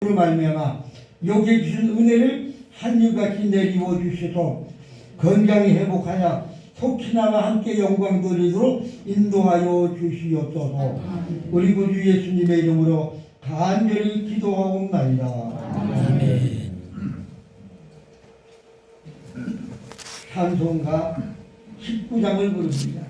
그 말미암아 여기에 주신 은혜를 한결같이 내리워 주셔서 건강히 회복하여 속히나마 함께 영광 돌리도록 인도하여 주시옵소서. 우리 구주 예수님의 이름으로 간절히 기도하옵나이다. 아멘. 찬송가 19장을 부릅니다.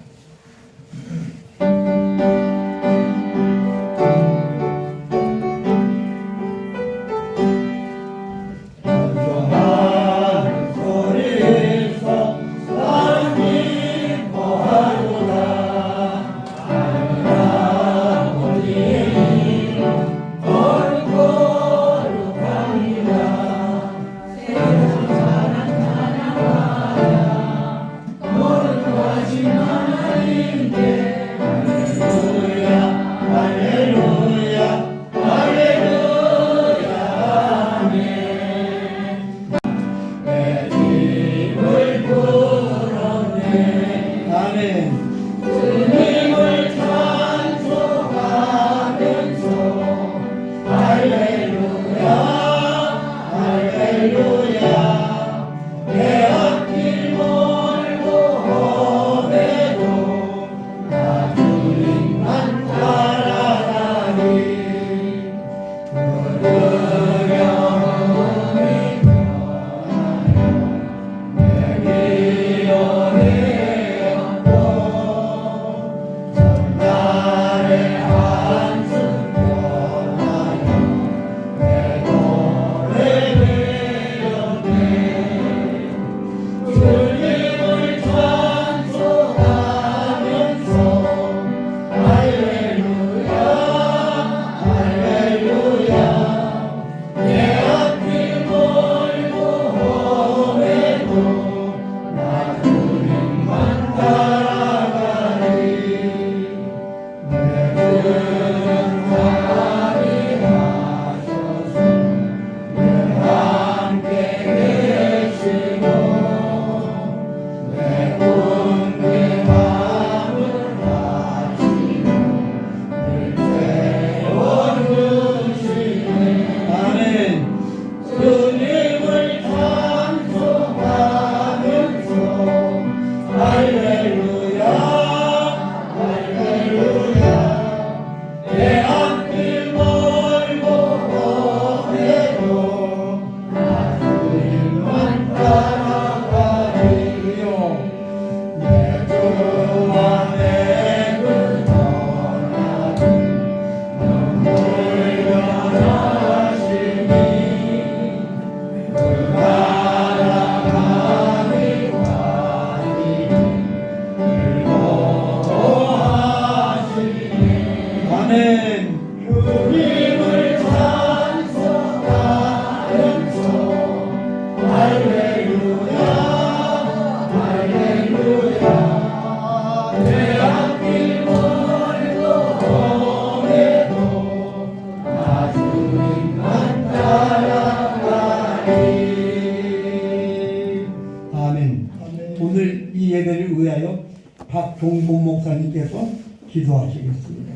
오늘 이 예배를 위하여 박종복 목사님께서 기도하시겠습니다.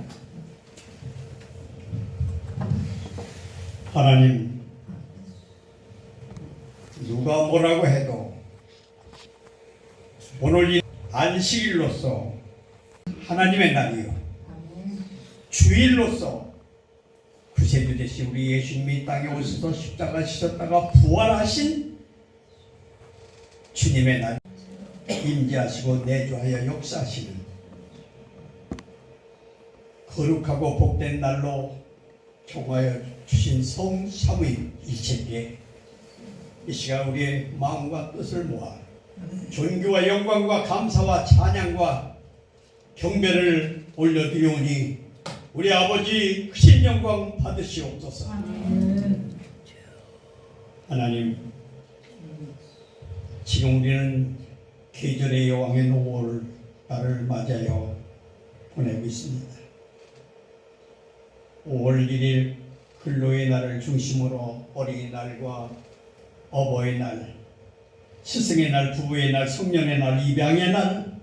하나님, 누가 뭐라고 해도 오늘 이 안식일로서 하나님의 날이요, 주일로서 구세주 되신 우리 예수님이 땅에 오셔서 십자가 지셨다가 부활하신 주님의 날 임재하시고 내주하여 역사하시는 거룩하고 복된 날로 총하여 주신 성 사무일 일체께 이 시간 우리의 마음과 뜻을 모아 존귀와 영광과 감사와 찬양과 경배를 올려드리오니 우리 아버지 크신 영광 받으시옵소서. 하나님, 지금 우리는 계절의 여왕의 노을 날을 맞이하여 보내고 있습니다. 5월 1일 근로의 날을 중심으로 어린이날과 어버이날, 스승의 날, 부부의 날, 성년의 날, 입양의 날,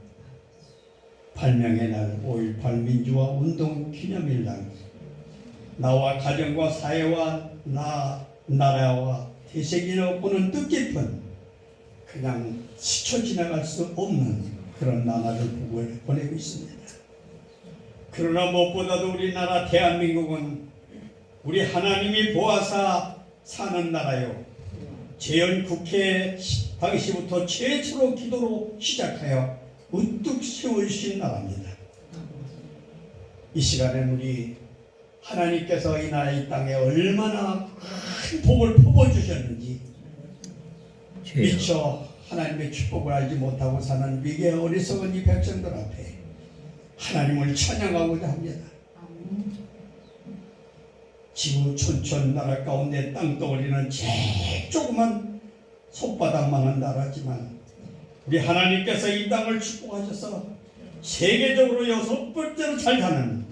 발명의 날, 5.18 민주화 운동 기념일 날, 나와 가정과 사회와 나라와 태세기로 보는 뜻깊은 그냥 스쳐 지나갈 수 없는 그런 나라를 보내고 있습니다. 그러나 무엇보다도 우리나라 대한민국은 우리 하나님이 보아사 사는 나라요. 재헌국회 당시부터 최초로 기도로 시작하여 우뚝 세우신 나라입니다. 이 시간에 우리 하나님께서 이 나라 이 땅에 얼마나 큰 복을 퍼부어주셨는지 미처 하나님의 축복을 알지 못하고 사는 위기의 어리석은 이 백성들 앞에 하나님을 찬양하고자 합니다. 지구 촌촌 나라 가운데 땅덩어리는 제일 조그만 손바닥만한 나라지만 우리 하나님께서 이 땅을 축복하셔서 세계적으로 6번째로 잘 사는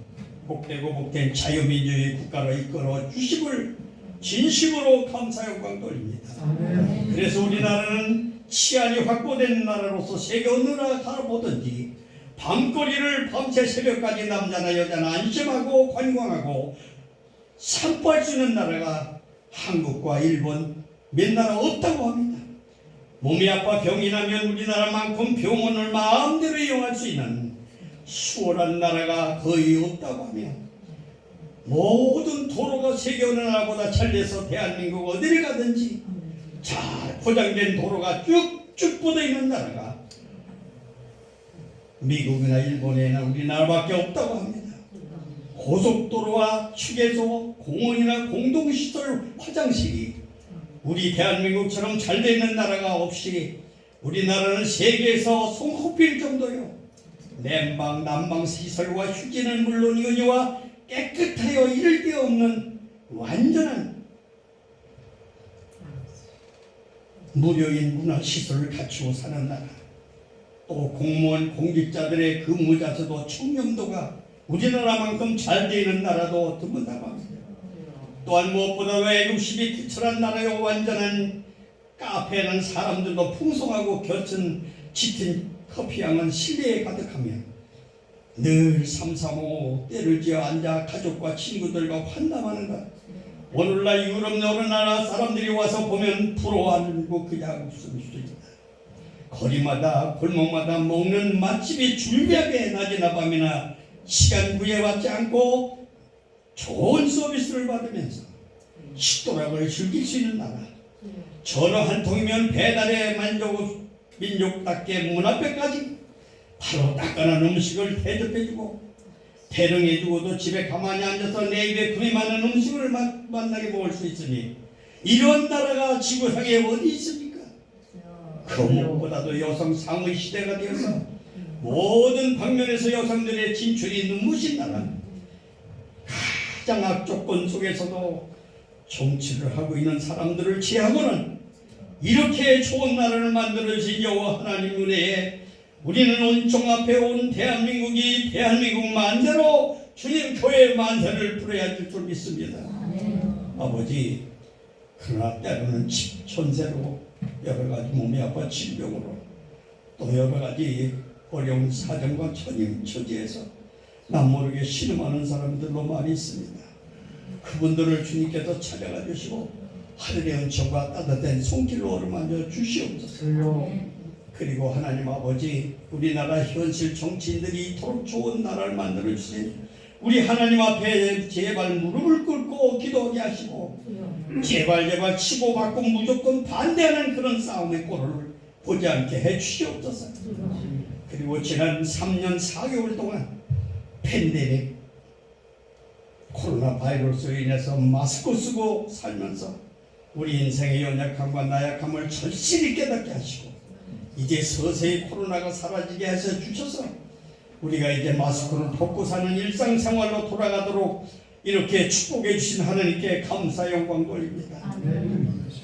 복되고 복된 자유민주주의 국가로 이끌어 주심을 진심으로 감사 영광 돌립니다. 그래서 우리나라는 치안이 확보된 나라로서 세계 어느 나라 가보든지 밤거리를 밤새 새벽까지 남자나 여자나 안심하고 관광하고 산보할 수 있는 나라가 한국과 일본 몇 나라 없다고 합니다. 몸이 아파 병이 나면 우리나라만큼 병원을 마음대로 이용할 수 있는 수월한 나라가 거의 없다고 하며 모든 도로가 세계 어느 나라보다 잘 돼서 대한민국 어디를 가든지 잘 포장된 도로가 쭉쭉 뻗어있는 나라가 미국이나 일본이나 우리나라밖에 없다고 합니다. 고속도로와 휴게소, 공원이나 공동시설, 화장실이 우리 대한민국처럼 잘 되는 나라가 없이 우리나라는 세계에서 손꼽힐 정도요. 냉방, 난방 시설과 휴지는 물론이거니와 깨끗하여 이를 데 없는 완전한 무료인 문화시설을 갖추고 사는 나라. 또 공무원, 공직자들의 근무자세도 청렴도가 우리나라만큼 잘 되는 나라도 드문다고 합니다. 또한 무엇보다 애국심이 투철한 나라요. 완전한 카페에는 사람들도 풍성하고 짙은 커피향은 실내에 가득하며 늘 삼삼오오 때를 지어 앉아 가족과 친구들과 환담하는 것. 오늘날 유럽 여러 나라 사람들이 와서 보면 부러워하고 그냥 웃음소리입니다. 거리마다 골목마다 먹는 맛집이 줄비하게 낮이나 밤이나 시간 구애받지 않고 좋은 서비스를 받으면서 식도락을 즐길 수 있는 나라. 전화 한 통이면 배달의 민족답게 문 앞에까지 바로 따끈한 음식을 대접해주고 대령해주고도 집에 가만히 앉아서 내 입에 금이 많은 음식을 맛나게 먹을 수 있으니 이런 나라가 지구상에 어디 있습니까? 그 무엇보다도 여성 상의 시대가 되어서 모든 방면에서 여성들의 진출이 눈부신 나라. 가장 악조건 속에서도 정치를 하고 있는 사람들을 제하고는 이렇게 좋은 나라를 만들어주신 여호와 하나님 은혜에 우리는 온종 앞에 온 대한민국이 대한민국 만세로 주님 교회 만세를 부려야 될 줄 믿습니다. 아버지, 그러나 때로는 천세로 여러 가지 몸이 아파 질병으로 또 여러 가지 어려운 사정과 처지에서 남 모르게 신음하는 사람들도 많이 있습니다. 그분들을 주님께서 찾아가 주시고 하늘의 은총과 따뜻한 손길로 어루만져 주시옵소서. 그리고 하나님 아버지, 우리나라 현실 정치인들이 이토록 좋은 나라를 만들어 주신 우리 하나님 앞에 제발 무릎을 꿇고 기도하게 하시고 제발 치고받고 무조건 반대하는 그런 싸움의 꼴을 보지 않게 해주시옵소서. 그리고 지난 3년 4개월 동안 팬데믹 코로나 바이러스로 인해서 마스크 쓰고 살면서 우리 인생의 연약함과 나약함을 절실히 깨닫게 하시고 이제 서서히 코로나가 사라지게 해서 주셔서 우리가 이제 마스크를 벗고 사는 일상생활로 돌아가도록 이렇게 축복해 주신 하나님께 감사 영광 돌립니다.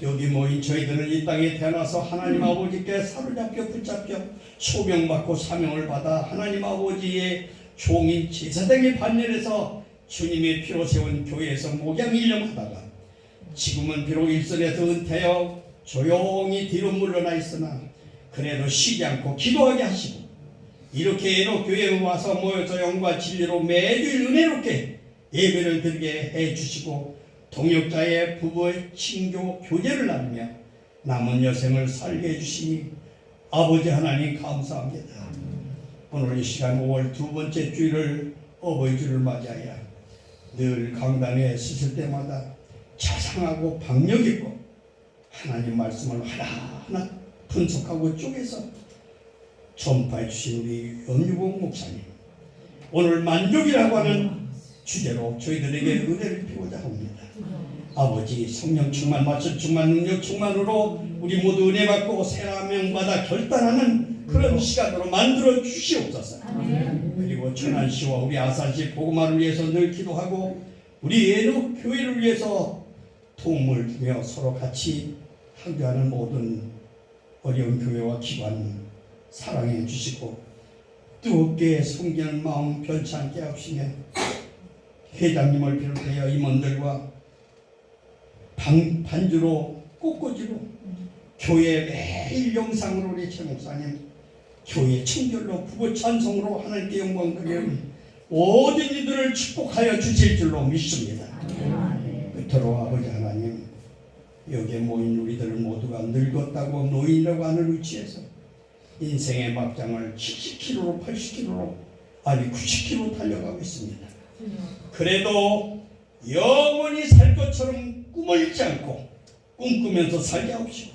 여기 모인 저희들은 이 땅에 태어나서 하나님 아버지께 사로잡혀 붙잡혀 소명받고 사명을 받아 하나님 아버지의 종인 제사장의 반열에서 주님의 피로 세운 교회에서 목양 일념하다가 지금은 비록 일선에서 은퇴하여 조용히 뒤로 물러나 있으나 그래도 쉬지 않고 기도하게 하시고 이렇게 애로교회에 와서 모여서 영과 진리로 매주일 은혜롭게 예배를 드리게 해주시고 동역자의 부부의 친교 교제를 나누며 남은 여생을 살게 해주시니 아버지 하나님 감사합니다. 오늘 이 시간 5월 두 번째 주일을 어버이 주를 맞이하여 늘 강단에 서실 때마다 자상하고 박력 있고 하나님 말씀을 하나하나 분석하고 쪼개서 전파해 주신 우리 염유봉 목사님, 오늘 만족이라고 하는 주제로 저희들에게 은혜를 피우고자 합니다. 아버지 성령 충만, 말씀 충만, 능력 충만으로 우리 모두 은혜 받고 새하명 받아 결단하는 그런 시간으로 만들어 주시옵소서. 그리고 천안시와 우리 아산시 복음화를 위해서 늘 기도하고 우리 예능 교회를 위해서 도움을 주며 서로 같이 함께하는 모든 어려운 교회와 기관 사랑해 주시고 뜨겁게 섬기는 마음 변치 않게 하시며 회장님을 비롯하여 임원들과 반주로 꽃꽂이로 교회 매일 영상으로 우리 최 목사님 교회 청결로 부부 찬송으로 하나님께 영광 드리는 모든 이들을 축복하여 주실 줄로 믿습니다. 끝으로 아버지 하나님, 여기에 모인 우리들 모두가 늙었다고 노인이라고 하는 위치에서 인생의 막장을 70km로 80km로 아니 90km 달려가고 있습니다. 그래도 영원히 살 것처럼 꿈을 잊지 않고 꿈꾸면서 살게 하옵시고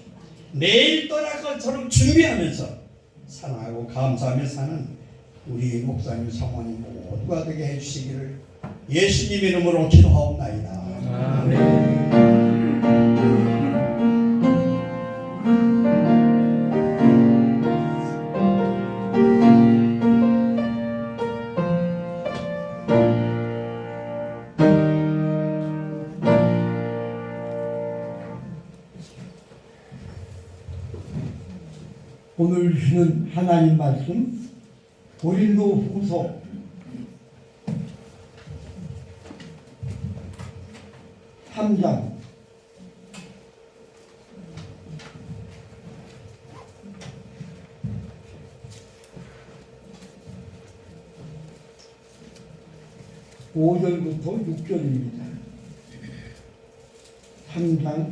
내일 떠날 것처럼 준비하면서 사랑하고 감사하며 사는 우리 목사님 사모님 모두가 되게 해주시기를 예수님 이름으로 기도하옵나이다. 아멘. 오늘 주시는 하나님 말씀 고린도후서 3장 5절부터 6절입니다. 3장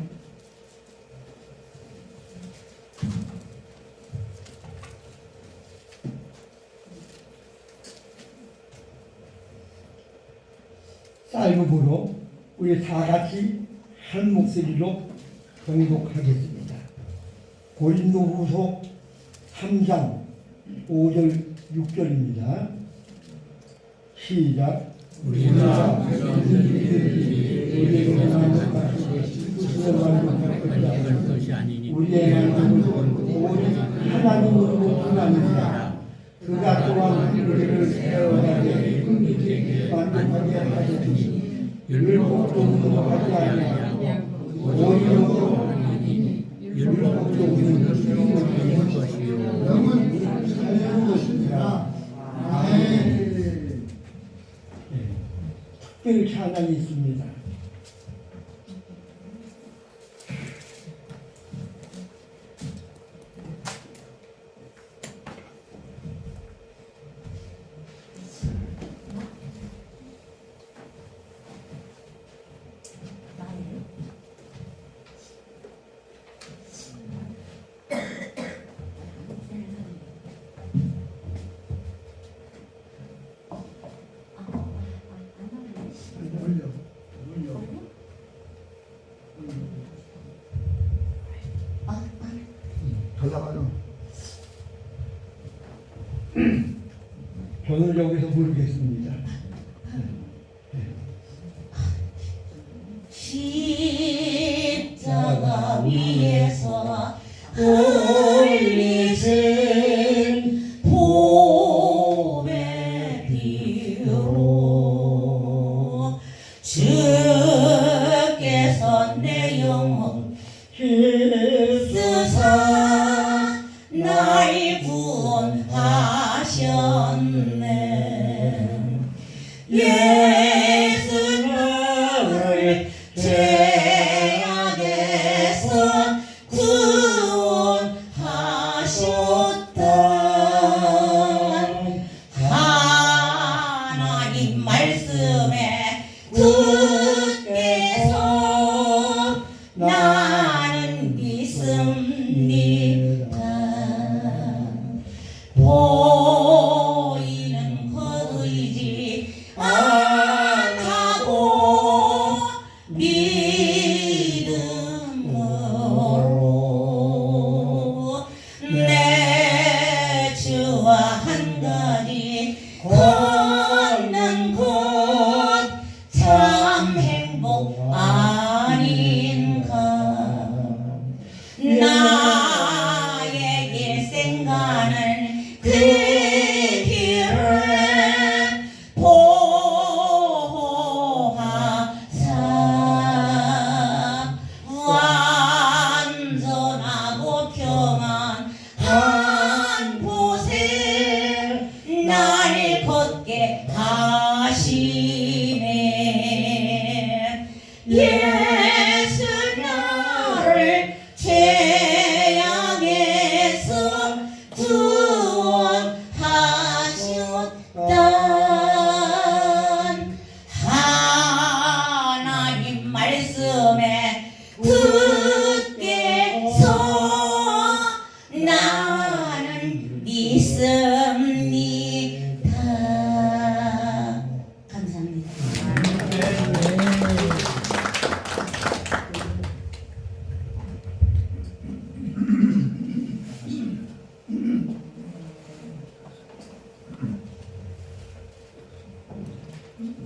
쌀국으로 우리 다 같이 한 목소리로 경독하겠습니다. 고린도후서 3장 5절 6절입니다. 시작. 우리가 우리에게 만족할 것이 아니니 우리의 만족은 오직 하나님으로 하나님이라. 그가 또한 우리를 세워나게 만족하게 하시니 율법적으로 하지 아니하고 오히려 율법적으로 세우는 것이요 영은 살리는 것이니라. 아멘. 특별 찬양이 있습니다. 저는 여기서 부르겠습니다. 십자가 위에서 흘리신 보배 피로 주께서 내 영혼 쓰사 날 구원하셨네. 예수를 죄악에서 구원하셨다. 하나님 말씀에 굳게 서 나는 믿습니다. 보이는 헛의지 안하고 믿음으로 내 주와 한 가지 걷는 곳 참 행복 아닌가. 나에게 생가는 그 길을 보호하사 완전하고 평안한 곳에 날 걷게 하시네. 예수 나를 재앙에서 구원하셨다. 하나님 말씀에 굳게서 나는 믿습니다. 감사합니다.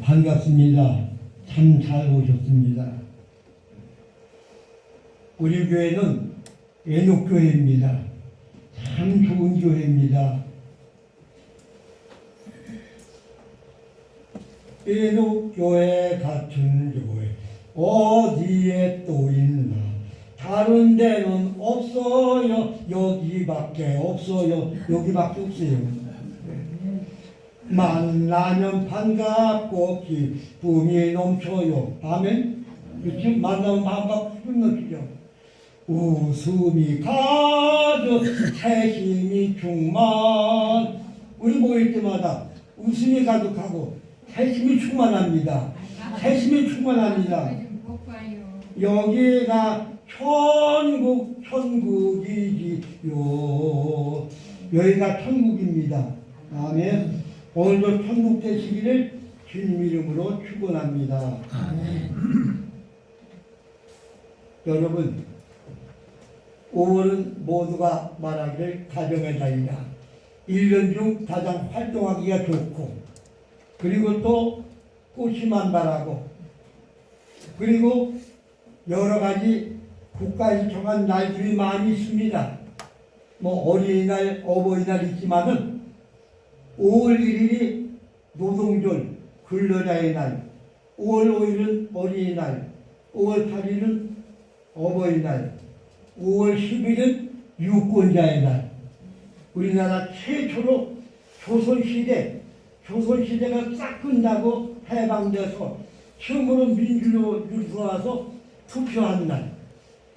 반갑습니다. 참 잘 오셨습니다. 우리 교회는 애녹교회입니다. 참 좋은 교회입니다. 애녹교회 같은 교회 어디에 또 있나? 다른 데는 없어요. 여기밖에 없어요. 여기밖에 없어요. 만나면 반갑고 기쁨이 넘쳐요. 아멘. 그렇지? 만나면 반갑고 기쁨이 넘치죠. 웃음이 가득 새 힘이 충만. 우리 모일 때마다 웃음이 가득하고 새 힘이 충만합니다. 새 힘이 충만합니다. 여기가 천국이지요. 여기가 천국입니다. 아멘. 오늘도 천국 되시기를 주님 이름으로 축원합니다. 여러분, 5월은 모두가 말하기를 가정의 달이다. 1년 중 가장 활동하기가 좋고, 그리고 또 꽃이 만발하고, 그리고 여러 가지 국가에서 정한 날들이 많이 있습니다. 뭐 어린이날, 어버이날 있지만은 5월 1일이 노동절, 근로자의 날, 5월 5일은 어린이날, 5월 8일은 어버이날, 5월 10일은 유권자의 날. 우리나라 최초로 조선시대가 싹 끝나고 해방돼서 처음으로 민주로 들어와서 투표한 날.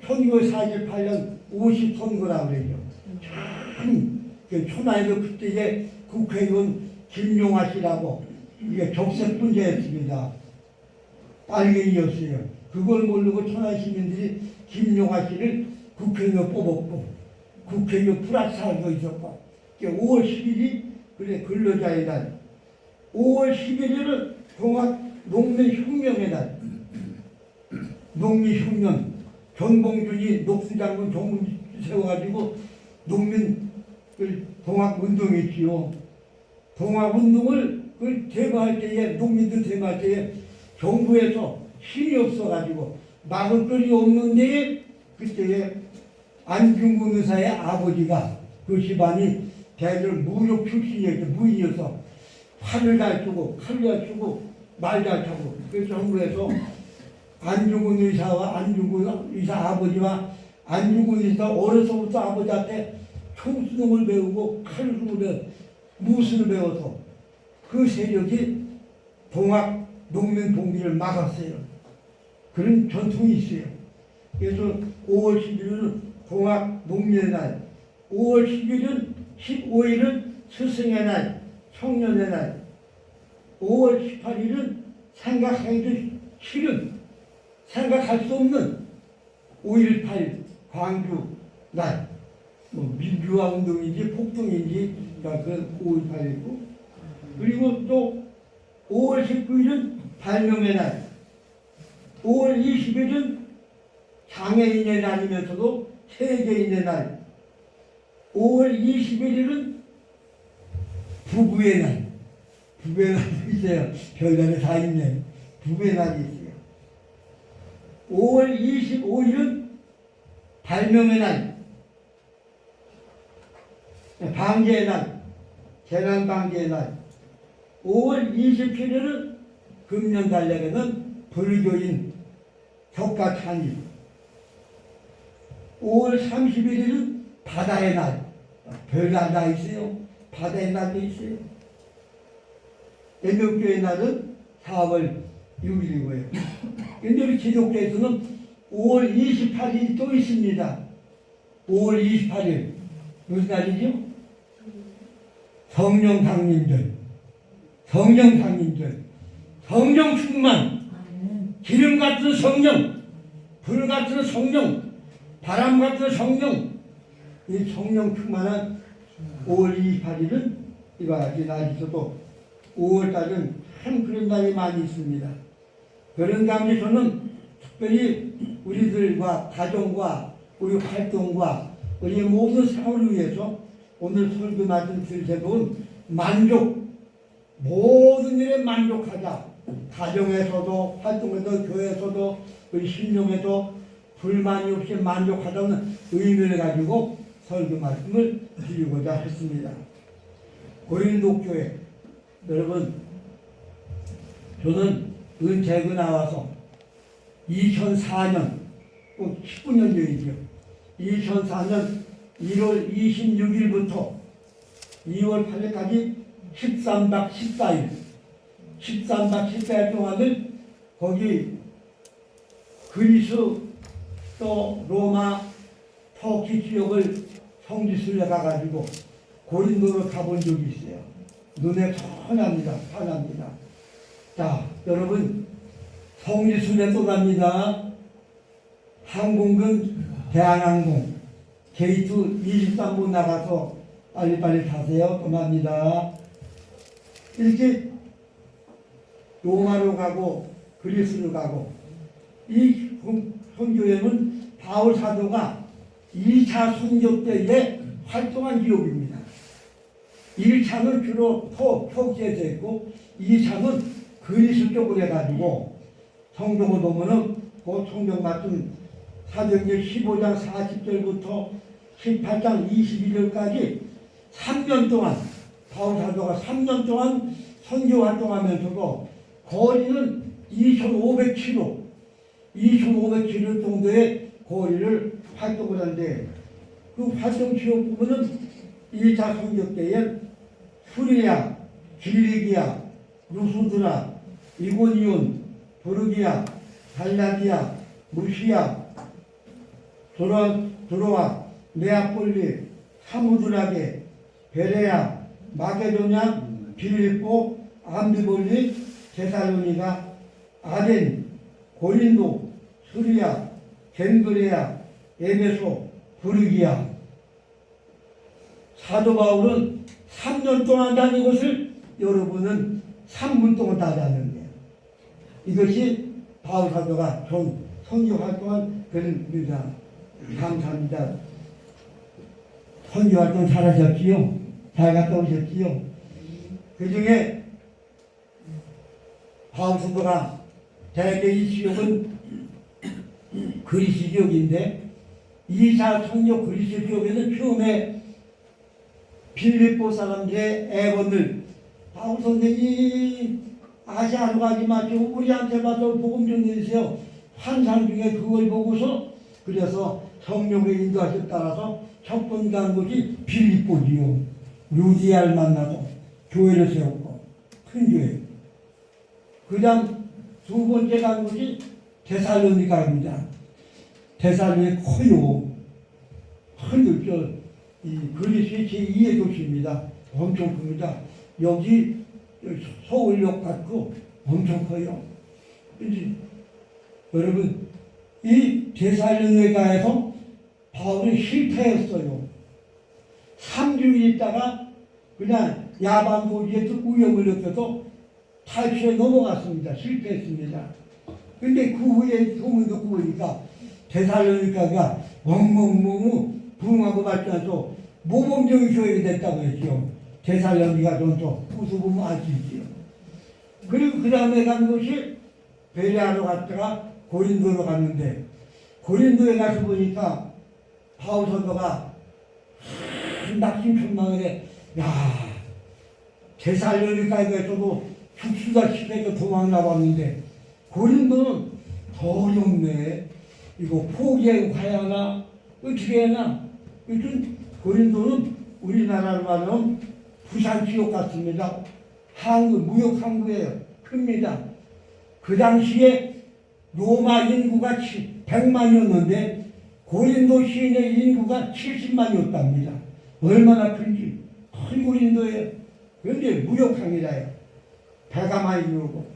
1948년 50선거라고 그러죠. 참, 천하에도 그때 국회의원 김용하 씨라고 이게 적색분자였습니다. 빨갱이였어요. 그걸 모르고 천안 시민들이 김용하 씨를 국회의원 뽑았고 국회의원 불합사도 있었고 5월 10일이 그래 근로자의 날. 5월 11일은 동학 농민혁명의 날. 농민혁명. 전봉준이 녹수장군 정문 세워가지고 농민을 동학운동했지요. 동학운동을 제거할 때에 농민들 제거할 때에 정부에서 힘이 없어가지고 막을 거리 없는데 그때에 안중근 의사의 아버지가 그 집안이 대들 무력 출신이었죠. 무인이어서 팔을 잘 쓰고 칼을 잘 쓰고 말 잘 타고 그 정부에서 안중근 의사와 안중근 의사 아버지와 안중근 의사 어려서부터 아버지한테 총수능을 배우고 칼을 배우고 무술을 배워서 그 세력이 동학 농민 봉기를 막았어요. 그런 전통이 있어요. 그래서 5월 11일은 동학 농민의 날, 5월 15일은 스승의 날, 청년의 날, 5월 18일은 생각하기도 싫은, 생각할 수 없는 5.18 광주 날, 뭐 민주화 운동인지 폭동인지 그 5.18이고, 그리고 또 5월 19일은 발명의 날, 5월 20일은 장애인의 날이면서도 세계인의 날, 5월 21일은 부부의 날, 부부의 날이 있어요. 별날에 다 있네. 부부의 날이 있어요. 5월 25일은 발명의 날, 방제의 날, 재난 방제의 날. 5월 27일은 금년달력에는 불교인 격가찬일. 5월 31일은 바다의 날. 별날 다 있어요. 바다의 날도 있어요. 애국교의 날은 4월 6일이고요. 근데 우리 기독교에서는 5월 28일이 또 있습니다. 5월 28일. 무슨 날이죠? 성령 강림절. 성령 강림절. 성령 충만. 기름 같은 성령. 불 같은 성령. 바람 같은 성령. 이 성령 충만한 5월 28일은 이와 같이 날이 있어도 5월달은 참 그런 날이 많이 있습니다. 그런 가운데서는 특별히 우리들과 가정과 우리 활동과 우리 모든 생활을 위해서 오늘 설교 말씀 드릴 제목은 만족, 모든 일에 만족하자. 가정에서도 활동에서도 교회에서도 우리 신령에도 불만이 없이 만족하자는 의미를 가지고 설교 말씀을 드리고자 했습니다. 고린도 교회, 여러분, 저는 은퇴하고 나와서 2004년, 꼭 19년 전이죠. 2004년 1월 26일부터 2월 8일까지 13박 14일, 13박 14일 동안을 거기 그리스 또 로마, 터키 지역을 성지순례 가가지고 고린도로 가본 적이 있어요. 눈에 선합니다. 선합니다. 자, 여러분, 성지순례 또 갑니다. 항공은 대한항공 게이트 23번 나가서 빨리빨리 타세요. 또 갑니다. 이렇게 로마로 가고 그리스로 가고, 이 선교여행은 바울 사도가 2차 선교 때에 활동한 기록입니다. 1차는 주로 터키에서 했고 2차는 그리스 쪽으로 해가지고 성경을 보면은 그 성경 말씀 사도행전 15장 40절부터 18장 22절까지 3년 동안 바울 사도가 3년 동안 선교 활동하면서도 거리는 2,500km 정도의 거리를 활동을 하는데, 그 활동 지역 부분은 1차 선교 때에 수리아, 길리기아, 루스드라, 이고니온, 도르기아, 갈라디아, 무시아, 드로아, 네아폴리, 사무드라게, 베레아, 마게도냐, 빌립보, 암비볼리, 데살로니가, 아덴, 고린도, 수리아, 겐그레아, 에베소, 부르기아. 사도 바울은 3년 동안 다닌 것을 여러분은 3분 동안 다 다녔네요. 이것이 바울 사도가 전 선교 활동한 그런 일이다. 감사합니다. 선교 활동 잘하셨지요? 잘 갔다 오셨지요? 그 중에 바울 사도가 대개 이 지역은 그리스 지역인데 2차 선교 그리스 지역에는 처음에 빌립보 사람들의 애원을 바울 선생님 아시아로 가지 마시고 우리한테 와서 복음 좀 내주세요. 환상 중에 그걸 보고서 그래서 성령의 인도하심 따라서 첫 번째 간 곳이 빌립보지요. 루디아를 만나서 교회를 세웠고 큰 교회. 그 다음 두 번째 간 곳이 데살로니가입니다. 데살로니가 커요. 큰 이 그리스의 제2의 도시입니다. 엄청 큽니다. 여기 서울역 같고 엄청 커요. 이제 여러분 이 데살로니가에서 바울이 실패했어요. 3주일 있다가 그냥 야반도지에서 위협을 느껴서 탈취에 넘어갔습니다. 실패했습니다. 근데 그 후에 소문 듣고 보니까 데살로니가가 멍멍멍 부흥하고 발전해서 모범적인 교회가 됐다고 했죠. 데살로니가 전서 후서 보면 알 수 있지요. 그리고 그 다음에 간 곳이 베레아로 갔다가 고린도로 갔는데 고린도에 가서 보니까 바울 선도가 낙심천망에 데살로니가에서도 죽수다 시켜서 도망 나왔는데 고린도는 더 어렵네. 이거 포기하고 가야 하나 어떻게 하나. 요즘 고린도는 우리나라로 말하면 부산 지역 같습니다. 무역 항구예요. 큽니다. 그 당시에 로마 인구가 100만이었는데 고린도 시인의 인구가 70만이었답니다. 얼마나 큰지. 큰 고린도예요. 그런데 무역항이라요. 배가 많이 들어오고.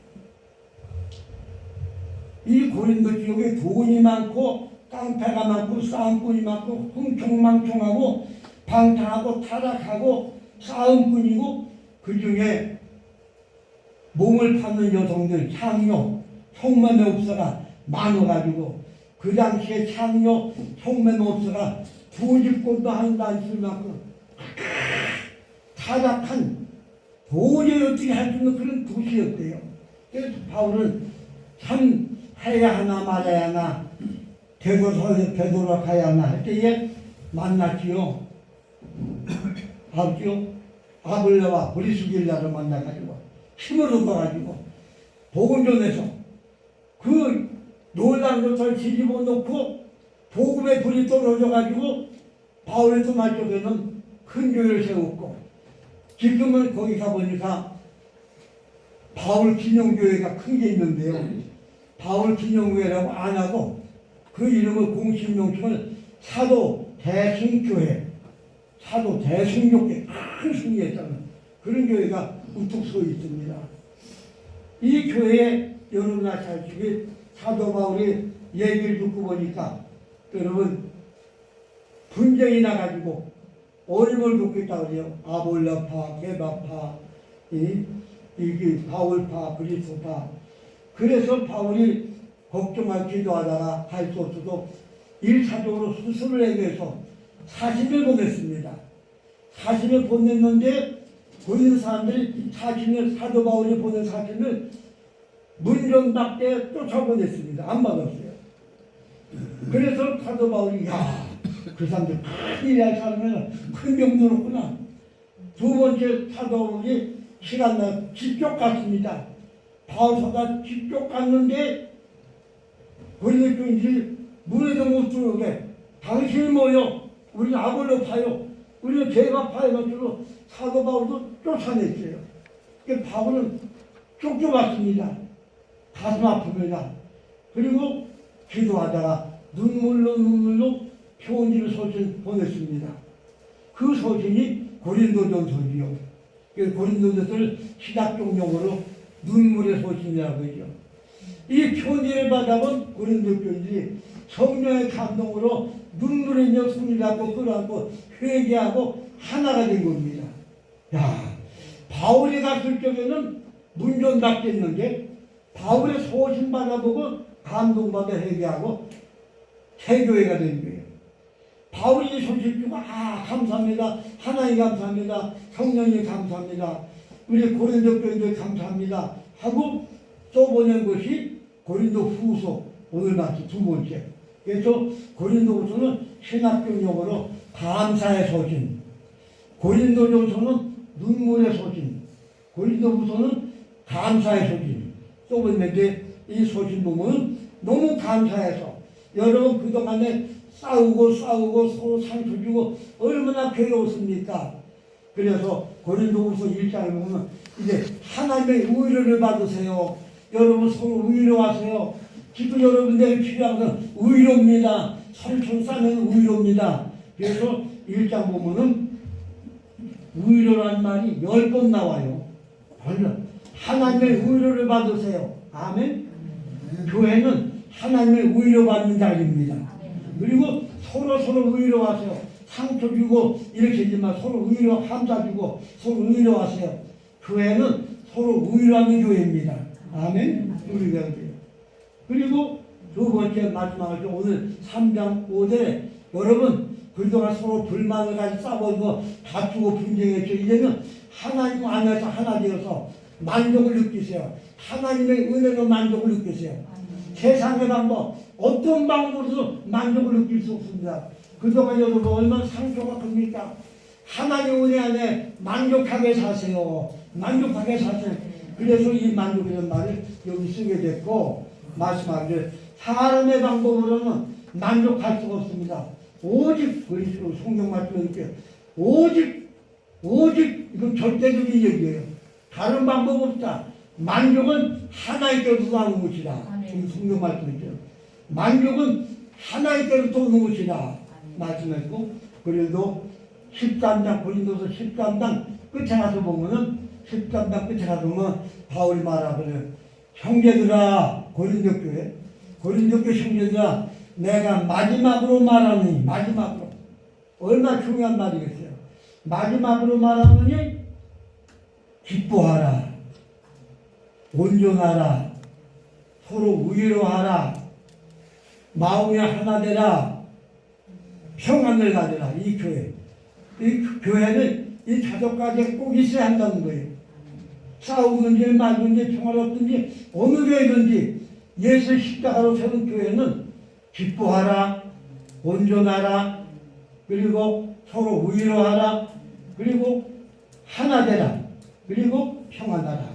이 고린도 지역에 돈이 많고 깡패가 많고 싸움꾼이 많고 흥청망청하고 방탕하고 타락하고 싸움꾼이고 그 중에 몸을 파는 여성들 창녀 성매매업소가 많아가지고 그 당시에 창녀 성매매업소가 두 집권도 한다 했을 만큼 타락한 도저히 어떻게 할 수 없는 그런 도시였대요. 그래서 바울은 참 해야 하나 말아야 하나 되돌아가야 하나 할 때에 만났지요. 아블레와 브리스길라를 만나가지고 힘을 얻어가지고 복음 전해서 그 놀란 것을 뒤집어 놓고 복음의 불이 떨어져가지고 바울의 도말 쪽에는 큰 교회를 세웠고 지금은 거기 가보니까 바울 기념교회가 큰 게 있는데요. 바울 기념교회라고 안 하고 그 이름을 공식 명칭을 사도 대승교회, 사도 대승교회 큰 승리했다는 그런 교회가 우뚝 서 있습니다. 이 교회에 여러분 아시다시피 사도 바울이 얘기를 듣고 보니까 여러분 분쟁이 나가지고 어림을 겪고 있다고 그래요. 아볼라파, 게바파, 이게 바울파, 그리스도파. 그래서 바울이 걱정하고 기도하다가 할 수 없어도 1차적으로 스스로를 위해서 사신을 보냈습니다. 사신을 보냈는데 보낸 사람들이 사도 바울이 보낸 사신을 문전박대에 쫓아보냈습니다. 안 받았어요. 그래서 사도 바울이 그 사람들 큰일 할 사람은 큰 병 들었구나. 두 번째 사도 바울이 시간날 직접 갔습니다. 바울서가 직접 갔는데 고린도 교인들이 문에도 못 들어오게 당신이 뭐요? 우리는 아볼로 파요. 우리는 제가 파요. 것으로 사도 바울도 쫓아냈어요. 바울은 쫓겨왔습니다. 가슴 아픕니다. 그리고 기도하다가 눈물로 편지를 소신 보냈습니다. 그 소신이 고린도전서지요. 고린도전서를 신학적 용어로 눈물의 소신이라고 하죠. 이 편지를 받아본 고린도 교인들이 성령의 감동으로 눈물의 녀석을 갖고 끌어안고 회개하고 하나가 된 겁니다. 바울이 갔을 적에는 문전박대했는데 바울의 소신 받아보고 감동받아 회개하고 새교회가 된 거예요. 바울이 소식 주고 감사합니다. 하나님 감사합니다. 성령님 감사합니다. 우리 고린도 교인들 감사합니다. 하고 써보낸 것이 고린도 후서 오늘 마치 두 번째. 그래서 고린도 후서는 신학적 용어로 감사의 소신, 고린도전서는 눈물의 소신, 고린도 후서는 감사의 소신 써보냈는데 이 소신 보면 너무 감사해서 여러분 그동안에 싸우고 서로 상처 주고 얼마나 괴로웠습니까? 그래서 고린도후서 1장을 보면 이제 하나님의 위로를 받으세요. 여러분 서로 위로하세요. 지금 여러분들이 필요한 건 위로입니다. 삼촌 싸면 위로입니다. 그래서 1장 보면은 위로란 말이 10번 나와요. 하나님의 위로를 받으세요. 아멘. 교회는 하나님의 위로받는 자리입니다. 그리고 서로 위로하세요. 상처 주고 이렇게 하지만 서로 위로 감사 주고 서로 위로하세요. 교회는 서로 위로하는 교회입니다. 아멘. 우리 교회. 그리고 두 번째 마지막으로 오늘 3장 5절 여러분 그동안 서로 불만을 가지고 싸우고 다투고 분쟁했죠. 이제는 하나님 안에서 하나 되어서 만족을 느끼세요. 하나님의 은혜로 만족을 느끼세요. 세상의 방법 어떤 방법으로도 만족을 느낄 수 없습니다. 그동안 여러분 얼마나 상처가 큽니까? 하나님 은혜 안에 만족하게 사세요. 만족하게 사세요. 그래서 이 만족이라는 말을 여기 쓰게 됐고 말씀하기를 사람의 방법으로는 만족할 수가 없습니다. 오직 그리스도 성경 말씀에 이렇게 오직 이건 절대적인 얘기예요. 다른 방법 없다. 만족은 하나님께로부터 나오는 것이다. 지금 성경 말씀이죠. 만족은 하나님께로부터 오는 것이다. 말씀했고 그래도 13장 고린도서 13장 끝에 가서 보면은 13장 끝에 가서 보면 바울이 말하거든요. 형제들아 고린도 교회 형제들아 내가 마지막으로 말하니 마지막으로 얼마나 중요한 말이겠어요. 마지막으로 말하느니 기뻐하라 온전하라 서로 위로하라 마음이 하나 되라 평안을 가져라. 이 교회는 이 5가지가 꼭 있어야 한다는 거예요. 싸우든지 말든지 평화롭든지 어느 교회든지 예수 십자가로 세운 교회는 기뻐하라 온전하라 그리고 서로 위로하라 그리고 하나 되라 그리고 평안하라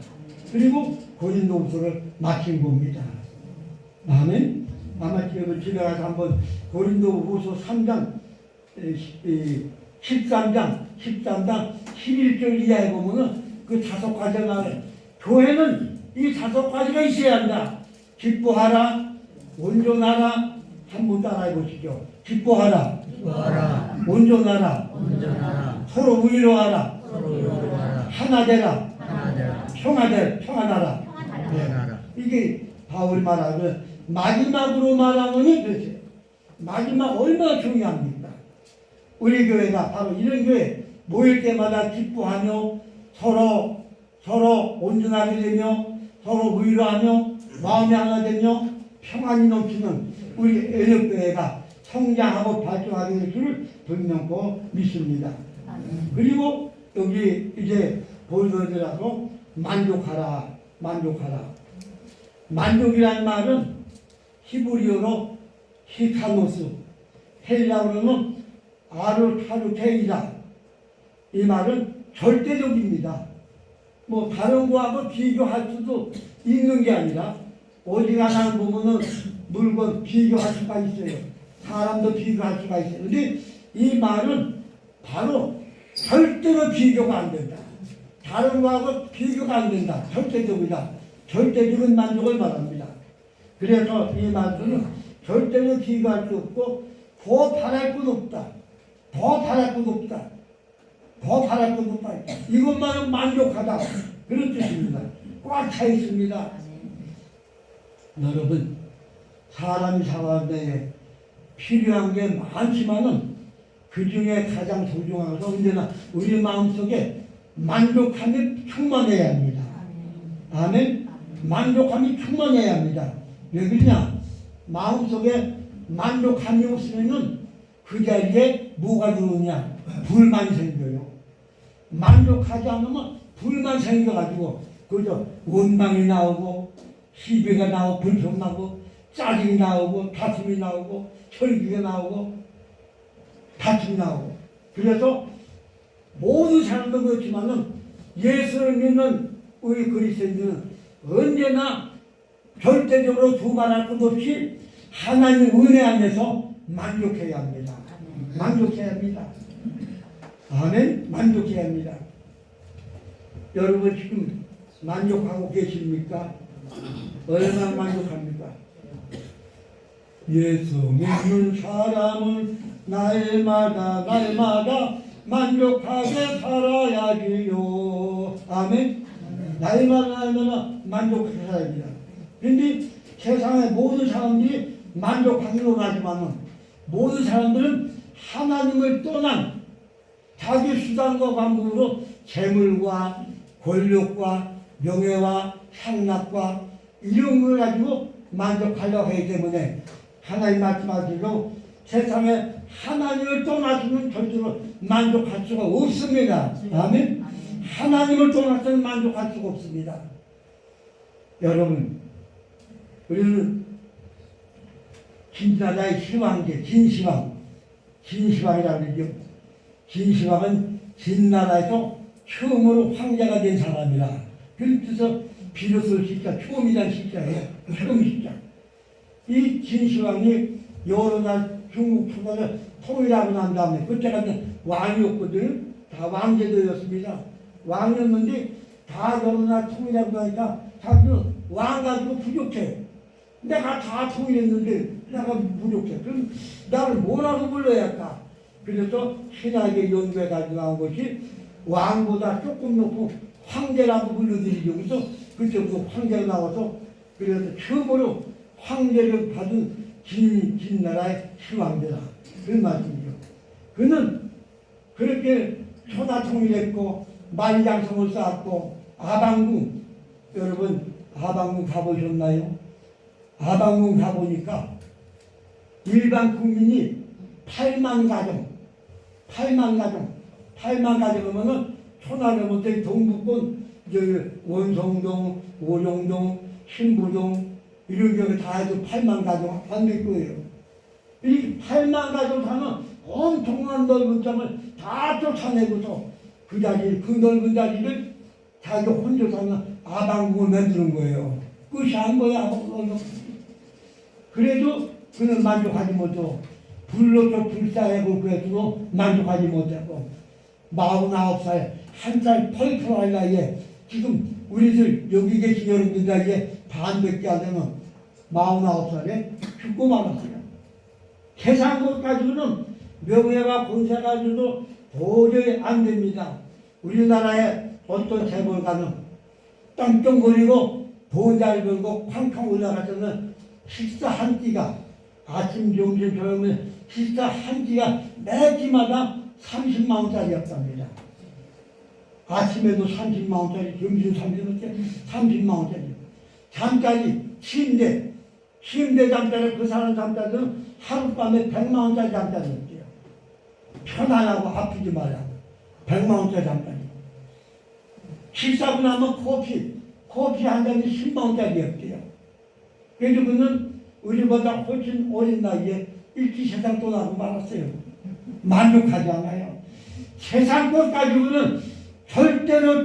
그리고 고린도후서를 마친 겁니다. 아멘. 아마 집에 가서 한번 고린도후서 3장 13장 11절 이하에 보면은 그 5가지가 나와요. 교회는 이 5가지가 있어야 한다. 기뻐하라 온전하라 한번 따라해 보시죠. 기뻐하라 온전하라 서로 위로하라 하나 되라 평안하라 이게 바울이 말하는 마지막으로 말하느니 그렇죠. 마지막 얼마나 중요합니까? 우리 교회가 바로 이런 교회 모일 때마다 기뻐하며 서로 온전하게 되며 서로 위로하며 마음이 하나 되며 평안이 넘치는 우리 애력교회가 성장하고 발전하게 될 줄을 분명코 믿습니다. 그리고 여기 이제 보여드리라고 만족하라. 만족이란 말은 히브리어로 히카노스, 헬라어로는 아르타르테이다. 이 말은 절대적입니다. 뭐 다른 거하고 비교할 수도 있는 게 아니라 어디 하나 보면은 물건 비교할 수가 있어요. 사람도 비교할 수가 있어요. 근데 이 말은 바로 절대로 비교가 안 된다. 다른 거하고 비교가 안 된다. 절대적이다. 절대적인 만족을 말합니다. 그래서 이 말은 절대로 비교할 수 없고 더 바랄 것 없다. 이것만은 만족하다. 그런 뜻입니다. 꽉 차 있습니다. 여러분, 사람이 살아가는데 필요한 게 많지만은 그 중에 가장 소중한 건 언제나 우리 마음속에 만족함이 충만해야 합니다. 아멘. 만족함이 충만해야 합니다. 왜 그러냐? 마음속에 만족함이 없으면은 그 자리에 뭐가 들어오냐? 불만이 생겨요. 만족하지 않으면 불만 생겨가지고 그저 원망이 나오고 시비가 나오고 불평 나오고 짜증이 나오고 다툼이 나오고 혈기가 나오고 다툼이 나오고 그래서 모든 사람도 그렇지만은 예수를 믿는 우리 그리스도인들은 언제나 절대적으로 두말할 것 없이 하나님 은혜 안에서 만족해야 합니다. 만족해야 합니다. 아멘. 만족해야 합니다. 여러분 지금 만족하고 계십니까? 얼마나 만족합니까? 예수 믿는 사람은 날마다 만족하게 살아야지요. 아멘. 날마다 만족하게 살아야 합니다. 근데 세상의 모든 사람들이 만족하기로 하지만 모든 사람들은 하나님을 떠난 자기 수단과 방법으로 재물과 권력과 명예와 향락과 이런 걸 가지고 만족하려고 하기 때문에 하나님 말씀하시고 세상에 하나님을 떠나서는 절대로 만족할 수가 없습니다. 아멘. 하나님을 떠나서는 만족할 수가 없습니다. 여러분, 우리는 진나라의 희왕제, 진시황이라고 그러죠. 진시황은 진나라에서 처음으로 황제가 된 사람이라. 그래서 비로소 시자, 처음이란 시자예요. 처음 시자. 이 진시황이 여러 날 중국 초단을 통일하고 난 다음에 그때까지 왕이었거든요. 다 왕제도였습니다. 왕이었는데 다 여러 날 통일하고 나니까 자기는 왕 가지고 부족해. 내가 다 통일했는데 내가 부족해. 그럼 나를 뭐라고 불러야 할까? 그래서 신학에 연구해가지고 나온 것이 왕보다 조금 높은 황제라고 불러드리죠. 그래서 그때부터 황제가 나와서 그래서 처음으로 황제를 받은 진나라의 시황제다. 그런 말씀이죠. 그는 그렇게 초다 통일했고 만장성을 쌓았고 아방궁, 여러분 아방궁 가보셨나요? 아방궁 가보니까 일반 국민이 8만 가정이면은 초나라부터 동북권 원성동, 오령동, 신부동 이런 게 다 해도 8만 가정 안 될 거예요. 이 8만 가정 사는 엄청난 넓은 땅을 다 쫓아내고서 그 넓은 자리를 자기가 혼자 사는 아방궁을 만드는 거예요. 끝이 안 거야. 그래도 그는 만족하지 못하고 불로서 불사해고 그래도 만족하지 못하고 49살 한 살 펄펄할 나이에 지금 우리들 여기 계신 여러분들 나이에 반밖에 안 되는 49살에 죽고 말았어요. 세상 것 가지고는 명예가 권세 가지고도 도저히 안 됩니다. 우리나라의 어떤 재벌가는 떵떵거리고 돈 잘 벌고 쾅쾅 올라가서는 식사 한 끼가 아침, 점심, 저녁에 식사 한 끼가 매 끼마다 30만 원짜리였답니다. 아침에도 30만 원짜리, 점심 30만 원짜리. 잠자리, 침대 잠자리, 그 사람 잠자리는 하룻밤에 100만 원짜리 잠자리였대요. 편안하고 아프지 말라고. 100만 원짜리 잠자리. 식사하고 나면 커피 한 잔이 10만 원짜리였대요. 그래서 그는 우리보다 훨씬 어린 나이에 일찍 세상 떠나고 말았어요. 만족하지 않아요. 세상 것 가지고는 절대로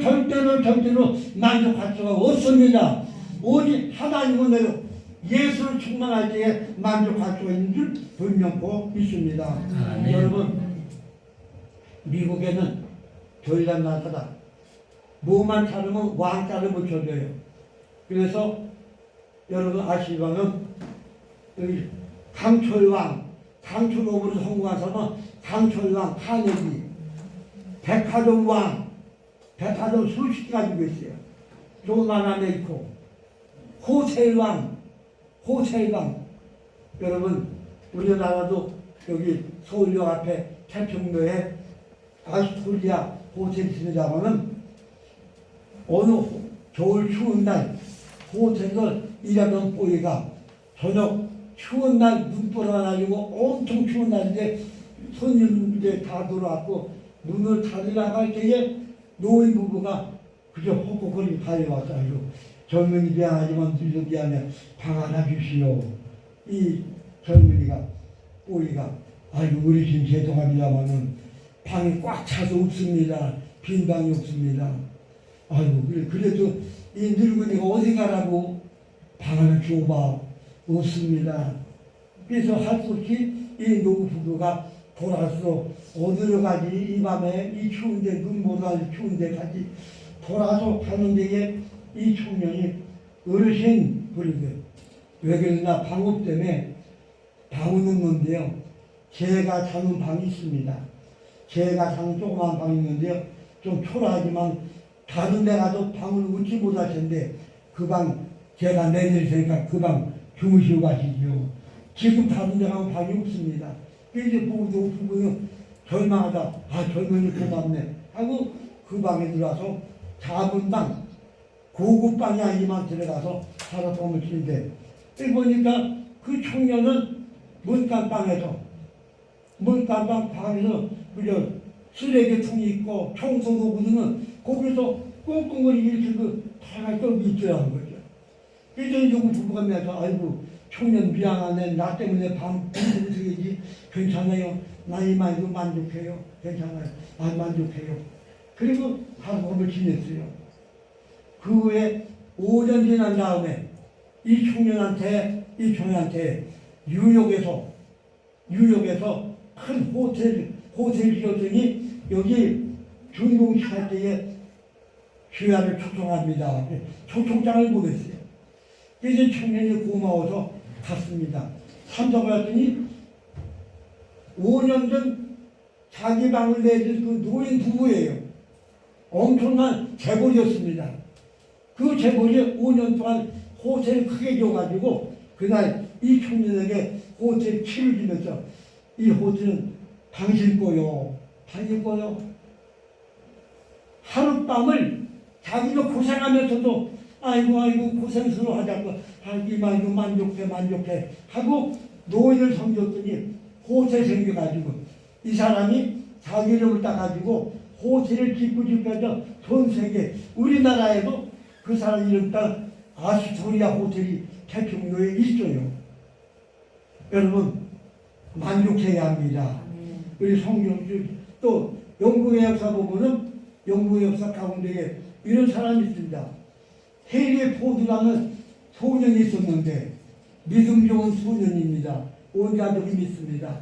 만족할 수가 없습니다. 오직 하나님은 내로 예수를 충만할 때에 만족할 수가 있는 줄 분명코 믿습니다. 여러분, 미국에는 교회란 나라다. 뭐만 찾으면 왕자를 붙여줘요. 그래서 여러분 아시지만은 여기 강철왕으로 성공한 사람은 강철왕, 카네기, 백화점 수십 가지고 있어요. 조만 아메리코, 호텔왕. 여러분 우리나라도 여기 서울역 앞에 태평로에 아스토리아 호텔이 있습니다마는 어느 겨울 추운 날 호텔에서 일하던 보이가 저녁 추운 날 눈보라 가지고 엄청 추운 날인데 손님들이 다 들어왔고 문을 닫으려고 할 때에 노인 부부가 그저 헛헛거리고 달려왔어요. 젊은이 미안하지만 들려 미안해 방 하나 주시오. 이 젊은이가 보이가 아이고 우리 지금 죄송합니다마는 방이 꽉 차서 없습니다. 빈 방이 없습니다. 아이고 그래도 이 늙은이가 어디 가라고 방 하나 줘봐. 없습니다. 그래서 할 수 없이 이 노부 부부가 돌아서 어디로 가지 이 밤에 이 추운데 눈보다 추운데 가지 돌아서 가는 데에 이 청년이 어르신 부르게 왜 그러나 방업 때문에 방은 없는데요. 제가 자는 방이 있습니다. 제가 자는 조그만 방이 있는데요. 좀 초라하지만 다른 데 가도 방을 웃지 못할 텐데 그 방 제가 내드릴 테니까 그 방 주무시고 가시죠. 지금 다른 데 가면 방이 없습니다. 이제 보고도 부부는 절망하다. 아, 젊은이 고맙네 하고 그 방에 들어가서 작은 방, 고급 방이 아니지만 들어가서 사람을 치는데 보니까 그 청년은 문간방에서 그저 쓰레기통이 있고 청소도구는 거기서 꽁꽁거리게 이렇게 다가 떨고 있더라는 거죠. 그래서 이제 부부가 내서 아이고 청년 미안하네. 나 때문에 밤 새지 괜찮아요. 나이 많이도 만족해요. 괜찮아요. 아 만족해요. 그리고 하룻밤을 지냈어요. 그 후에 5년 지난 다음에 이 청년한테 뉴욕에서 큰 호텔 지었더니 여기 준공식 할 때에 귀하를 초청합니다. 초청장을 보냈어요. 그래서 청년이 고마워서 갔습니다. 참석을 했더니 5년 전 자기 방을 내준 그 노인 부부예요. 엄청난 재벌이었습니다. 그 재벌이 5년 동안 호텔을 크게 줘가지고 그날 이 청년에게 호텔 키를 주면서 이 호텔은 당신 거요. 하룻밤을 자기가 고생하면서도 아이고 고생스러워하자고 하기 말고 만족해 하고 노인을 섬겼더니 호텔 생겨가지고 이 사람이 자기 이름을 따가지고 호텔을 짓고 해서 전 세계 우리나라에도 그 사람 이름 따 아스토리아 호텔이 태평로에 있어요. 여러분 만족해야 합니다. 우리 성경 또 영국의 역사 보면은 영국의 역사 가운데에 이런 사람이 있습니다. 헨리 포드라는 소년이 있었는데 믿음 좋은 소년입니다. 온 가족이 믿습니다.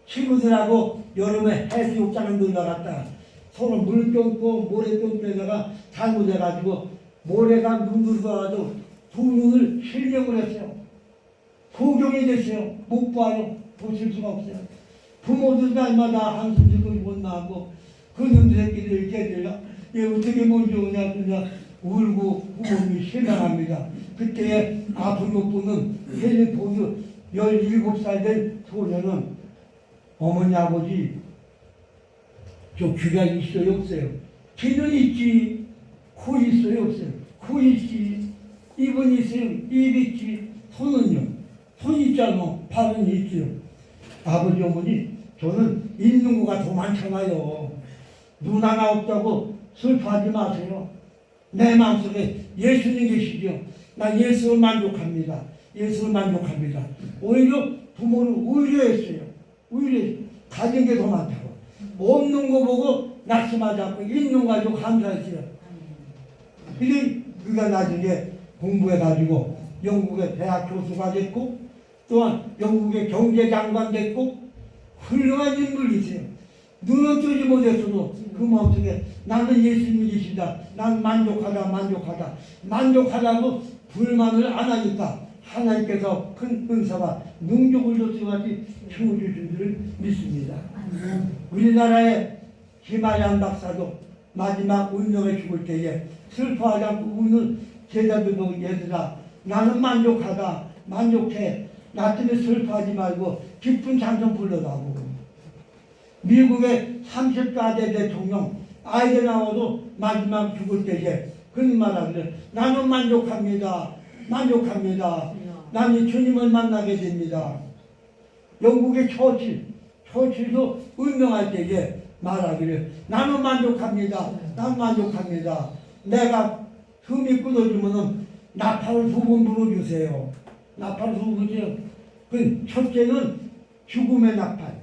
친구들하고 여름에 해수욕장에 놀러갔다가 서로 물 껴고 모래 껴다가 잘못해가지고 모래가 눈으로 들어가도 두 눈을 실명을 했어요. 소경이 됐어요. 못 봐요. 보실 수가 없어요. 부모들 날마다 한숨 짓고 못 나고 그 놈새끼들 걔들 얘 어떻게 먼저 오냐 그냥 울고 부모님이 실망합니다. 그때에 아픈 못 보는 헨리포드 17살 된 소녀는 어머니 아버지 저 귀가 있어요 없어요? 귀는 있지. 코 있어요 없어요? 코 있지. 입은 있어요? 입 있지. 손은요? 손 있잖아. 발은 있지요. 아버지 어머니 저는 있는 거가 더 많잖아요. 눈 하나 없다고 슬퍼하지 마세요. 내 마음속에 예수님 계시죠. 나 예수를 만족합니다. 오히려 부모는 의뢰했어요. 가진 게 더 많다고. 없는 거 보고 낙심하지 않고 있는 거 가지고 감사했어요. 근데 그가 나중에 공부해가지고 영국의 대학 교수가 됐고 또한 영국의 경제장관 됐고 훌륭한 인물이세요. 눈은 뜨지 못했어도 그 마음속에 나는 예수님이 계시다. 난 만족하다고 불만을 안 하니까 하나님께서 큰 은사와 능력을 줬으까지 채워주신 줄을 믿습니다. 우리나라의 김하얀 박사도 마지막 운명에 죽을 때에 슬퍼하지 않고 우는 제자들도 얘들아 나는 만족해. 나 때문에 슬퍼하지 말고 기쁜 찬송 불러라고. 미국의 30대 대통령 아이젠하워도 마지막 죽을 때에 그런 말하기를 나는 만족합니다. 나는 주님을 만나게 됩니다. 영국의 처칠도 운명할 때에 말하기를 나는 만족합니다. 내가 숨이 끊어지면은 나팔을 2번 불어주세요. 그 첫째는 죽음의 나팔,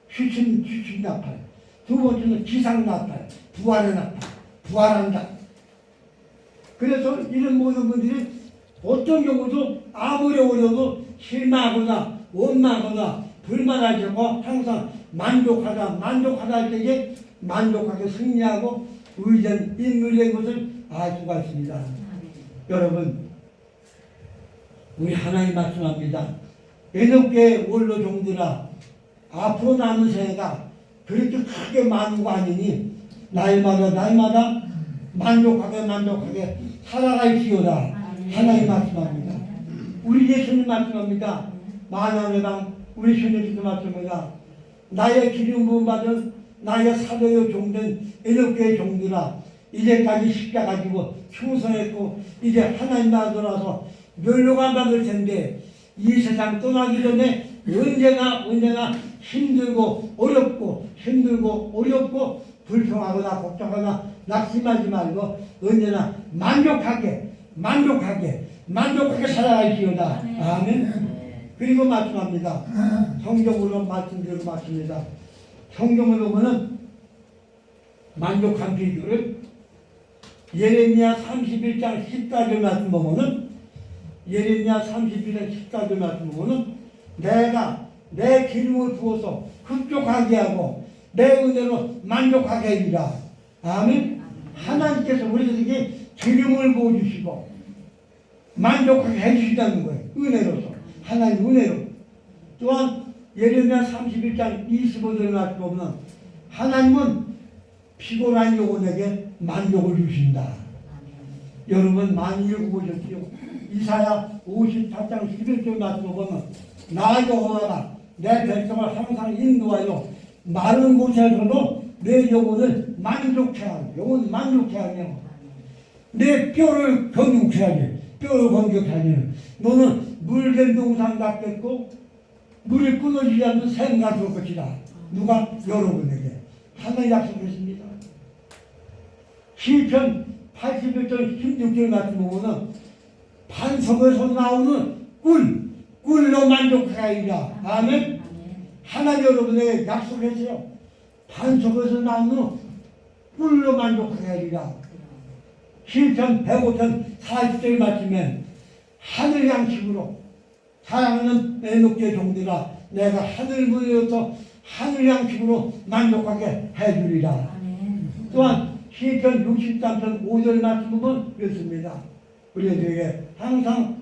휴침 나팔. 두 번째는 기상 나팔, 부활의 나팔, 부활한다. 그래서 이런 모든 분들이 어떤 경우도 아무리 어려도 실망하거나 원망하거나 불만하지 않고 항상 만족하다 할 때에 만족하게 승리하고 의전 인물의 것을 알 수가 있습니다. 여러분 우리 하나님 말씀합니다. 에녹의 원로 종들아 앞으로 남은 세가 그렇게 크게 많은 거 아니니 날마다 만족하게 살아갈지어다. 하나님 말씀합니다. 우리 예수님 말씀합니다. 만왕의 우리 주님께서 말씀합니다. 나의 기름 부음 받은 나의 사도요 종된 에녹교의 종들아, 이제까지 십자가 지고 충성했고 이제 하나님 나라 돌아서 멸로가 받을 텐데 이 세상 떠나기 전에 언제나 힘들고 어렵고 불평하거나 걱정하거나 낙심하지 말고 언제나 만족하게 살아갈지어다. 아멘. 그리고 말씀합니다. 성경으로 말씀드리고 말씀입니다. 성경으로 보면 만족한 비결을 예레미야 31장 14절 말씀 보면은 예레미야 31장 14절 말씀 보면은 내가 내 기름을 부어서 흡족하게 하고 내 은혜로 만족하게 하리라. 아멘. 하나님께서 우리에게 기름을 부어주시고 만족하게 해주신다는 거예요. 은혜로서. 하나님 은혜로. 또한 예레미야 31장 25절 말씀 보면 하나님은 피곤한 영혼에게 만족을 주신다. 여러분 많이 읽어보셨지요? 이사야 54장 11절 말씀 보면 나 여호와가 내 백성을 항상 인도하여 마른 곳에서도 내 영혼을 만족해 하며 영혼 만족해 하며 내 뼈를 건축해 하며 뼈를 건축해 하며 너는 물된 동산 같겠고 물이 끊어지지 않는 샘과 될 것이다. 누가? 여러분에게. 하나님 약속했습니다. 시편 81절 16절 말씀 보면은 반석에서 나오는 꿀로 만족하리라. 아멘. 하나님 여러분에게 약속했어요. 반석에서 나오는 꿀로 만족하리라. 시편 105편 40절 말씀에 하늘 양식으로 사랑하는 에녹의 종들아 내가 하늘 문에서 하늘 양식으로 만족하게 해주리라. 또한 시편 63편 5절 말씀 보면 이렇습니다. 우리에게 항상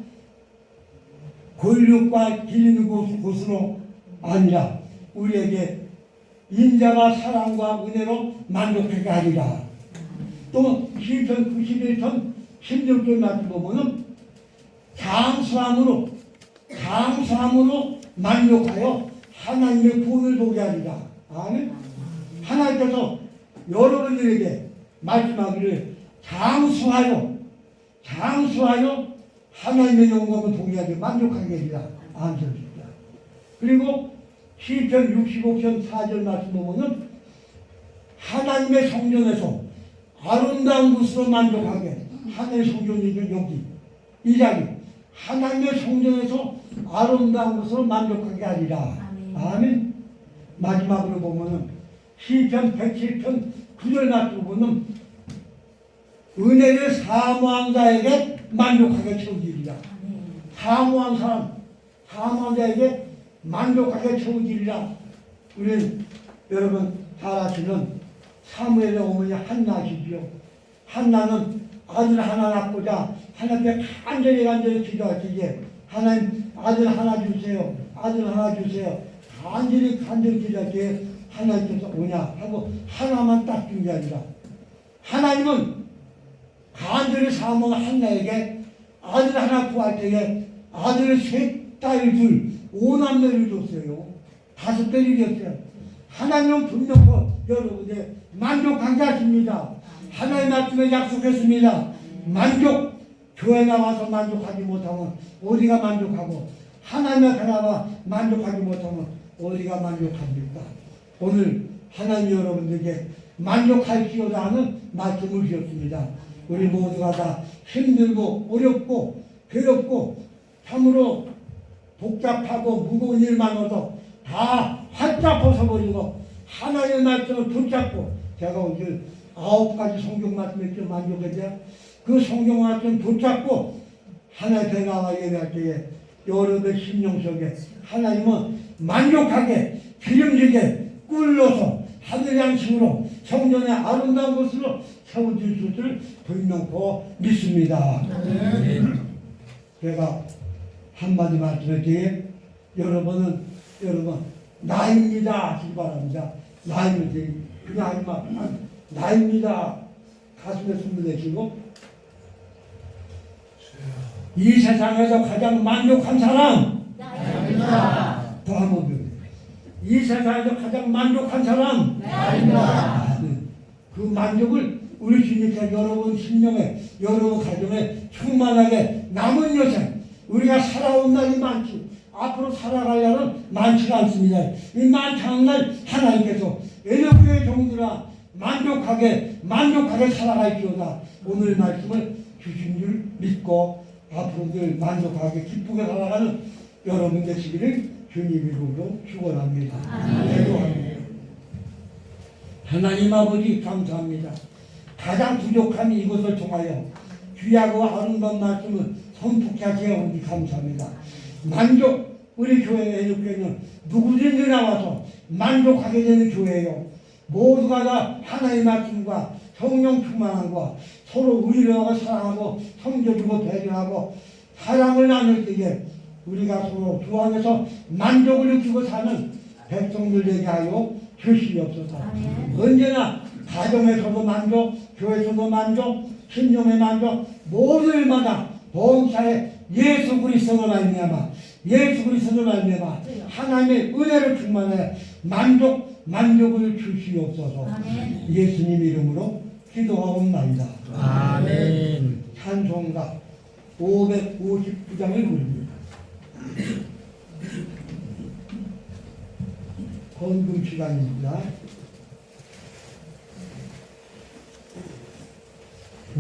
권력과 길 있는 곳으로 아니라 우리에게 인자와 사랑과 은혜로 만족하게 하리라. 또 시편 91편 16절 말씀 보면은 장수함으로 만족하여 하나님의 구원을 보게 하리라. 아멘. 하나님께서 여러분들에게 말씀하기를 장수하여 하나님의 영광을 보게 하게 만족하게 하리라. 아멘. 그리고 시편 65편 4절 말씀 보면은 하나님의 성전에서 아름다운 곳으로 만족하게 하나님의 성전이죠. 여기 이 자리 하나님의 성전에서 아름다운 것으로 만족하게 하리라. 아멘. 마지막으로 보면은 시편 107편 9절 말씀 보면 은혜를 사모한 자에게 만족하게 채워지리라. 사모한 자에게 만족하게 채워지리라. 우리는 여러분 잘 아시는 사무엘의 어머니 한나시지요. 한나는 아들 하나 낳고자 하나님께 간절히 기도하시기에 하나님 아들 하나 주세요. 간절히 기도하기에 하나님께서 오냐 하고 하나만 딱 준 게 아니라 하나님은 간절히 사모한 한나에게 아들 하나 구할 때에 아들 셋, 딸 둘, 5남매를 줬어요. 5배를 줬어요. 하나님은 분명히 여러분의 만족하게 하십니다. 하나님 말씀에 약속했습니다. 교회 나와서 만족하지 못하면 어디가 만족하고 하나님의 나라와 만족하지 못하면 어디가 만족합니까? 오늘 하나님 여러분들에게 만족할지어다 하는 말씀을 주셨습니다. 우리 모두가 다 힘들고 어렵고 괴롭고 참으로 복잡하고 무거운 일 많아도 다 활짝 벗어버리고 하나님의 말씀을 붙잡고 제가 오늘 9가지 성경 말씀에 좀 만족해서 그 성경 말씀 붙잡고 하나님께 나와 예배할 때에 여러분의 심령 속에 하나님은 만족하게 기름지게 꿀로서 하늘 양식으로 성전의 아름다운 곳으로 세워줄 것을 분명히 믿습니다. 제가 한마디 말씀을 드리에 여러분 나입니다 하시기 바랍니다. 나입니다. 그냥 하지 마. 나입니다. 가슴에 숨을 내쉬고 이 세상에서 가장 만족한 사람 더 한번 이 세상에서 가장 만족한 사람 그 만족을 우리 주님께서 여러분 심령에 여러분 가정에 충만하게 남은 여생 우리가 살아온 날이 많지 앞으로 살아갈 날은 많지가 않습니다. 이 많지 않은 날 하나님께서 애력교의 종들아 만족하게 살아갈지어다. 오늘 말씀을 주신 줄 믿고 앞으로 늘 만족하게 기쁘게 살아가는 여러분 되시기를 주님 이름으로 축원합니다. 기도합니다. 하나님 아버지 감사합니다. 가장 부족한 이것을 통하여 귀하고 아름다운 말씀을 선포케 하시니 감사합니다. 만족 우리 교회 애국교회는 누구든지 나와서 만족하게 되는 교회예요. 모두가 다 하나님의 말씀과 성령 충만함과 서로 의뢰하고 사랑하고 섬겨주고 배려하고 사랑을 나눌 때에 우리가 서로 주 안에서 만족을 느끼고 사는 백성들 되게 하여 주시옵소서. 언제나 가정에서도 만족, 교회에서도 만족, 신령의 만족, 모든 일마다 범사에 예수 그리스도로 말미암아 하나님의 은혜를 충만해 만족을 주시옵소서. 예수님 이름으로 기도하옵나이다. 아멘. 찬송가 559장을 부릅니다. 헌금 시간입니다.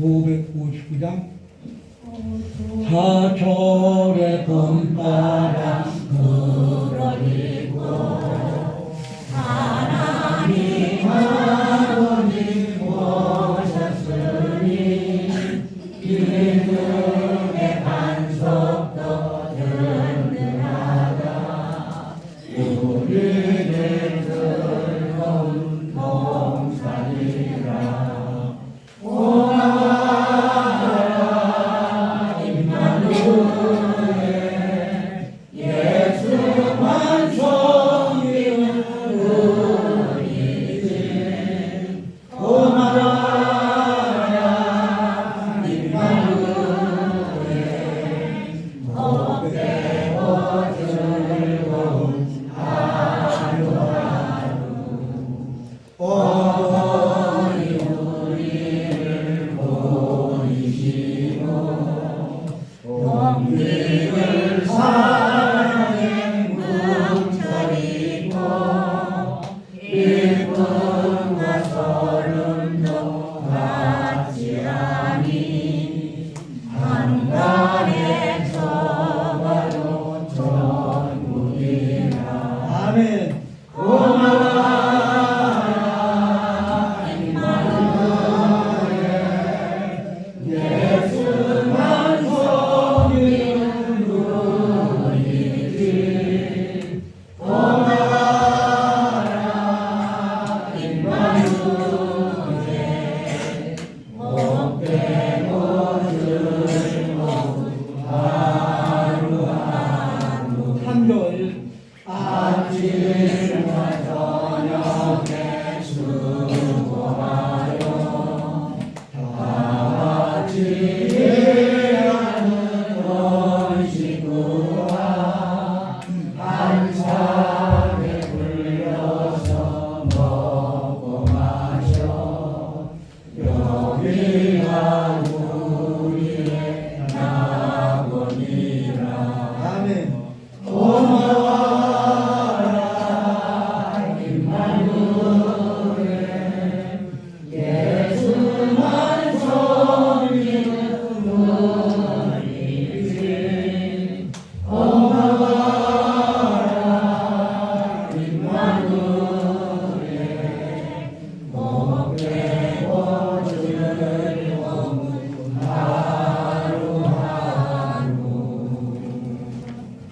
559장 사철의 봄바람 불어리고 하나님 아버지 오셨으니 기쁨의 반석도 든든하다. 우리들 즐거운 동산이라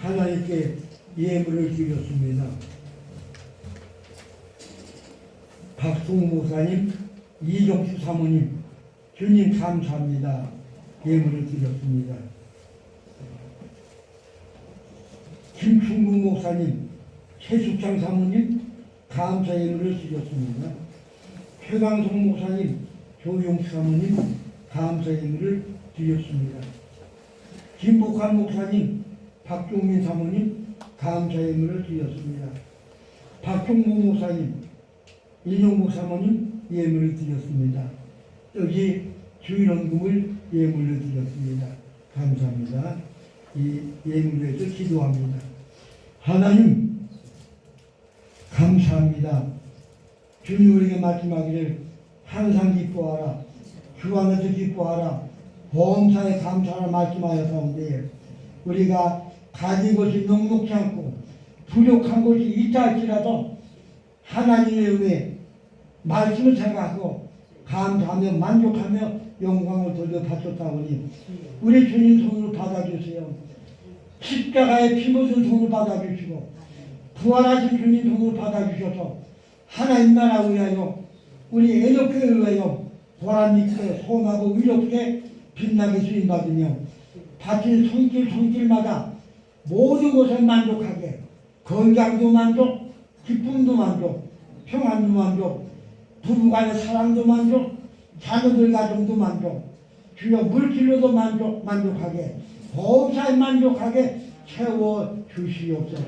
하나님께 예물을 드렸습니다. 박승우 목사님, 이종수 사모님, 주님 감사합니다. 예물을 드렸습니다. 김충국 목사님, 최숙창 사모님, 감사 예물을 드렸습니다. 최강성 목사님, 조용수 사모님, 감사 예물을 드렸습니다. 김복환 목사님, 박종민 사모님 감사 예물을 드렸습니다. 박종모 목사님, 이용국 사모님 예물을 드렸습니다. 여기 주일원금을 예물로 드렸습니다. 감사합니다. 이 예물에서 기도합니다. 하나님 감사합니다. 주님 우리에게 말씀하기를 항상 기뻐하라. 주 안에서 기뻐하라. 범사에 감사하라 말씀하여 가운데 우리가 가진 것이 넉넉지 않고 부족한 것이 있다 할지라도 하나님의 은혜 말씀을 생각하고 감사하며 만족하며 영광을 돌려받쳤다 보니 우리 주님 손으로 받아주세요. 십자가에 피 묻은 손으로 받아주시고 부활하신 주님 손으로 받아주셔서 하나님 나라를 위하여 우리 애독교회를 위하여 보람있게 소원하고 의롭게 빛나게 수임받으며 바친 손길마다 모든 것을 만족하게 건강도 만족, 기쁨도 만족, 평안도 만족, 부부간의 사랑도 만족, 자녀들 가정도 만족, 주여 물질로도 만족하게 범사에 만족하게 채워 주시옵소서.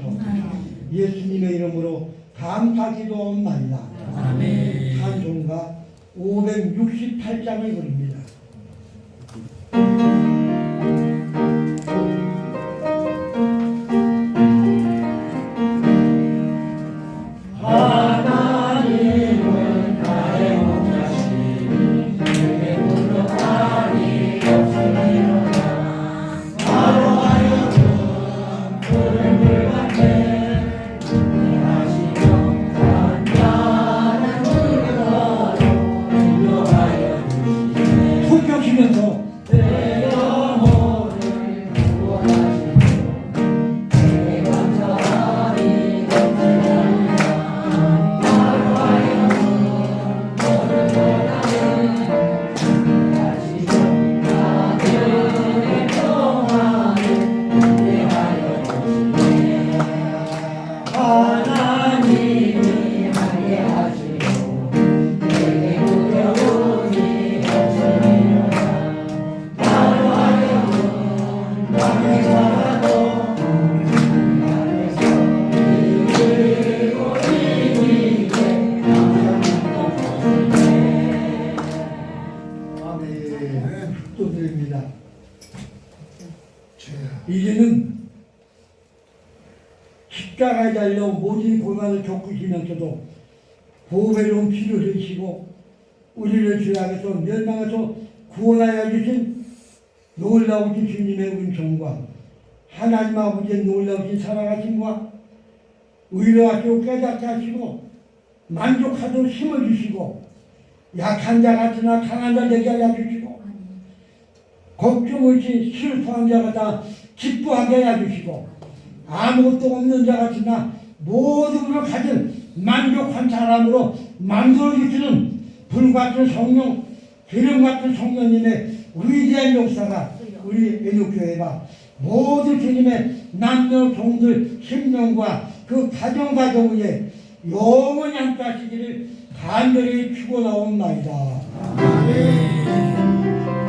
예수님의 이름으로 감사기도옵나이다. 아멘. 찬송가 568장을 부릅니다. 하나님은 나의 목자시니 내게 부족함이 없으리로다. 바로 하여금 푸른 물 같네 하시며 단단한 물가로 인도하여 주시네. 푹 펴시면서 내 영혼을 구원하시고 내 감사함이 넘쳐나리라. 바로 하여금 너를 원하는 하시며 나들의 평안을 인내하여 주시네. 하나님이 하게 하시고 내게 두려움이 없으리로다. 바로 하여금 나의 살아도 나에서 이기고 이기게 감사합니다. 아멘. 축도드립니다. 이제는 십자가에 달려 모든 고난을 겪으시면서도 보배로운 피를 흘리시고 우리를 죄악에서 멸망에서 구원하여 주신 놀라우신 주님의 은총과 하나님 아버지의 놀라우신 사랑하심과 의로하시고 깨닫게 하시고 만족하도록 힘을 주시고 약한 자 같으나 강한 자 되게 하여 주시고 걱정 없이 슬퍼한 자가 다 기뻐하게 하여 주시고 아무것도 없는 자 같으나 모든 것을 가진 만족한 사람으로 만들어주시는 불같은 성령, 기름같은 성령님의 위대한 역사가 우리 애국교회가 모든 주님의 남녀동들 심령과 그 가정 위에 영원히 함께 하시기를 간절히 축원하옵나이다. 아멘.